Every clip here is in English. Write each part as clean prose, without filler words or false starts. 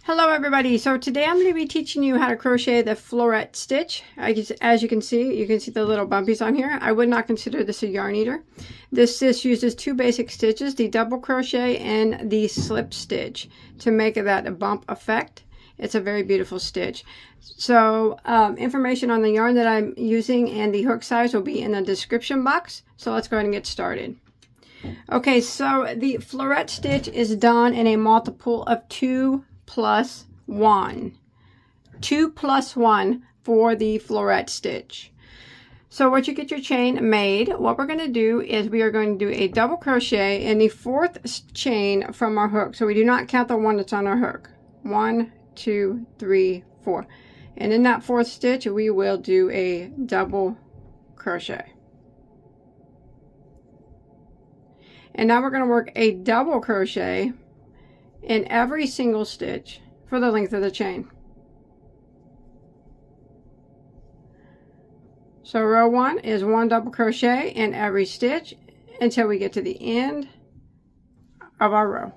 Hello everybody, so today I'm going to be teaching you how to crochet the floret stitch. As you can see the little bumpies on here. I would not consider this a yarn eater. This stitch uses two basic stitches, the double crochet and the slip stitch, to make that a bump effect. It's a very beautiful stitch. So information on the yarn that I'm using and the hook size will be in the description box. So let's go ahead and get started. Okay, so the floret stitch is done in a multiple of 2 plus 1. 2 plus 1 for the floret stitch. So once you get your chain made, what we're going to do is we are going to do a double crochet in the 4th chain from our hook. So we do not count the one that's on our hook. 1, 2, 3, 4. And in that 4th stitch, we will do a double crochet. And now we're going to work a double crochet in every single stitch for the length of the chain. So row 1 is 1 double crochet in every stitch until we get to the end of our row.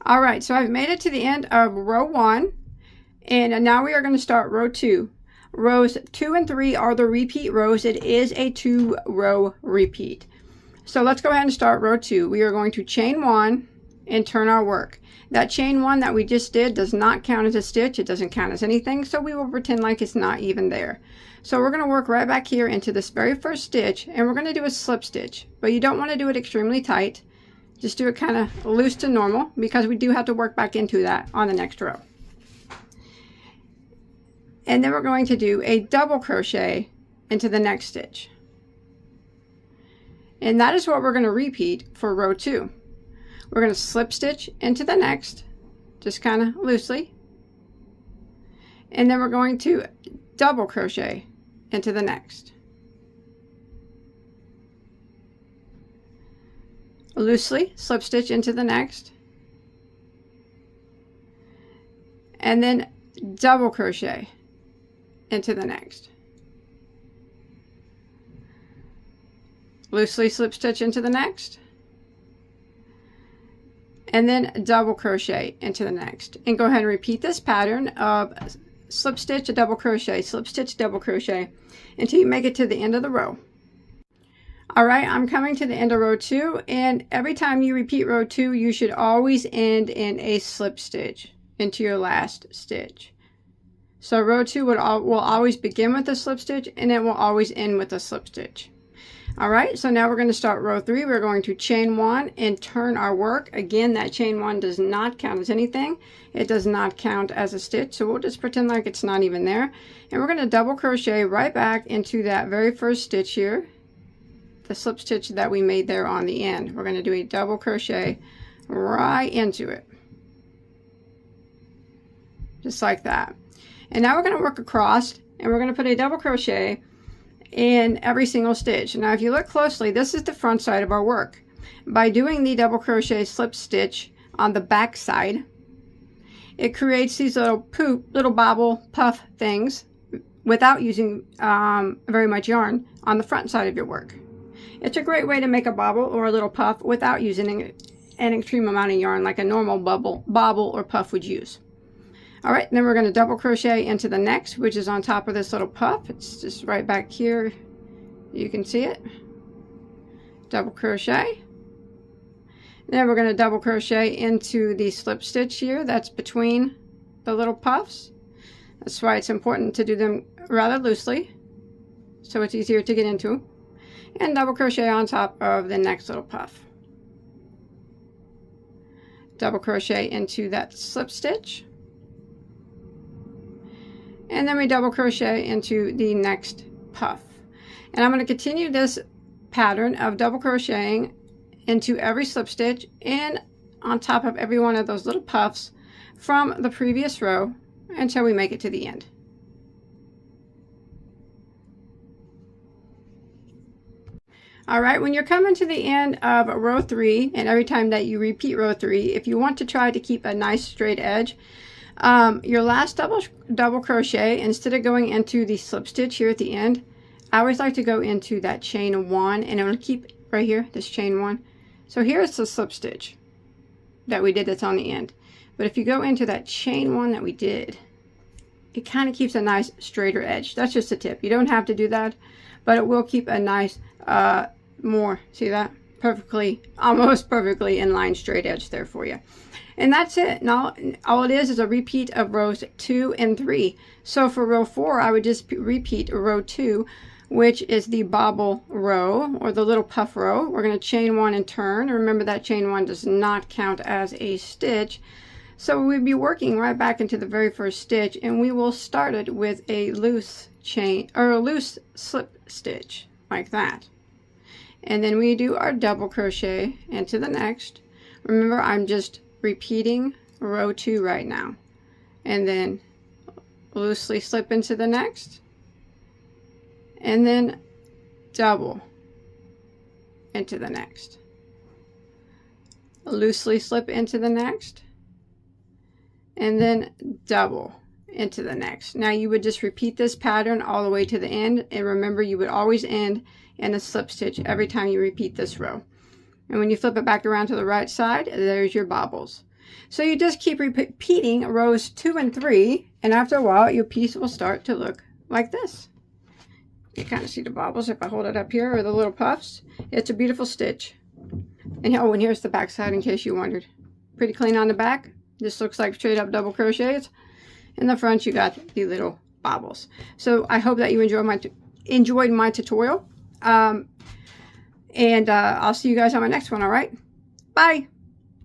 All right, so I've made it to the end of row 1, and now we are going to start row 2. Rows 2 and 3 are the repeat rows. It is a 2-row repeat. So let's go ahead and start row 2. We are going to chain 1 and turn our work. That chain 1 that we just did does not count as a stitch. It doesn't count as anything, so we will pretend like it's not even there. So we're going to work right back here into this very first stitch, and we're going to do a slip stitch. But you don't want to do it extremely tight. Just do it kind of loose to normal, because we do have to work back into that on the next row. And then we're going to do a double crochet into the next stitch. And that is what we're going to repeat for row 2. We're going to slip stitch into the next, just kind of loosely. And then we're going to double crochet into the next. Loosely slip stitch into the next. And then double crochet into the next. Loosely slip stitch into the next, and then double crochet into the next. And go ahead and repeat this pattern of slip stitch, double crochet, slip stitch, double crochet until you make it to the end of the row. All right, I'm coming to the end of row 2, and every time you repeat row 2, you should always end in a slip stitch into your last stitch. So row 2 will always begin with a slip stitch, and it will always end with a slip stitch. All right, so now we're going to start row 3. We're going to chain 1 and turn our work. Again, that chain 1 does not count as anything. It does not count as a stitch, so we'll just pretend like it's not even there. And we're going to double crochet right back into that very first stitch here, the slip stitch that we made there on the end. We're going to do a double crochet right into it, just like that. And now we're going to work across, and we're going to put a double crochet in every single stitch. Now if you look closely, this is the front side of our work. By doing the double crochet slip stitch on the back side, it creates these little bobble puff things without using very much yarn on the front side of your work. It's a great way to make a bobble or a little puff without using an extreme amount of yarn like a normal bobble or puff would use. All right, then we're going to double crochet into the next, which is on top of this little puff. It's just right back here. You can see it. Double crochet. Then we're going to double crochet into the slip stitch here that's between the little puffs. That's why it's important to do them rather loosely, so it's easier to get into. And double crochet on top of the next little puff. Double crochet into that slip stitch. And then we double crochet into the next puff. And I'm going to continue this pattern of double crocheting into every slip stitch and on top of every one of those little puffs from the previous row until we make it to the end. All right, when you're coming to the end of row 3, and every time that you repeat row 3, if you want to try to keep a nice straight edge, your last double crochet, instead of going into the slip stitch here at the end, I always like to go into that chain 1, and I'm going to keep right here, this chain 1. So here's the slip stitch that we did that's on the end. But if you go into that chain 1 that we did, it kind of keeps a nice straighter edge. That's just a tip. You don't have to do that, but it will keep a nice, more, see that? Perfectly, almost perfectly inline straight edge there for you. And that's it. Now, all it is a repeat of rows 2 and 3. So for row 4, I would just repeat row 2, which is the bobble row, or the little puff row. We're going to chain 1 and turn. Remember that chain 1 does not count as a stitch. So we'd be working right back into the very first stitch, and we will start it with a loose chain, or a loose slip stitch, like that. And then we do our double crochet into the next. Remember, I'm just repeating row 2 right now. And then loosely slip into the next. And then double into the next. Loosely slip into the next. And then double into the next. Now you would just repeat this pattern all the way to the end, and remember, you would always end in a slip stitch every time you repeat this row. And when you flip it back around to the right side, there's your bobbles. So you just keep repeating rows 2 and 3, and after a while your piece will start to look like this. You kind of see the bobbles if I hold it up here, or the little puffs. It's a beautiful stitch. And oh, and here's the back side in case you wondered. Pretty clean on the back. This looks like straight up double crochets. In the front you got the little bobbles. So I hope that you enjoyed my tutorial. And I'll see you guys on my next one, all right? Bye!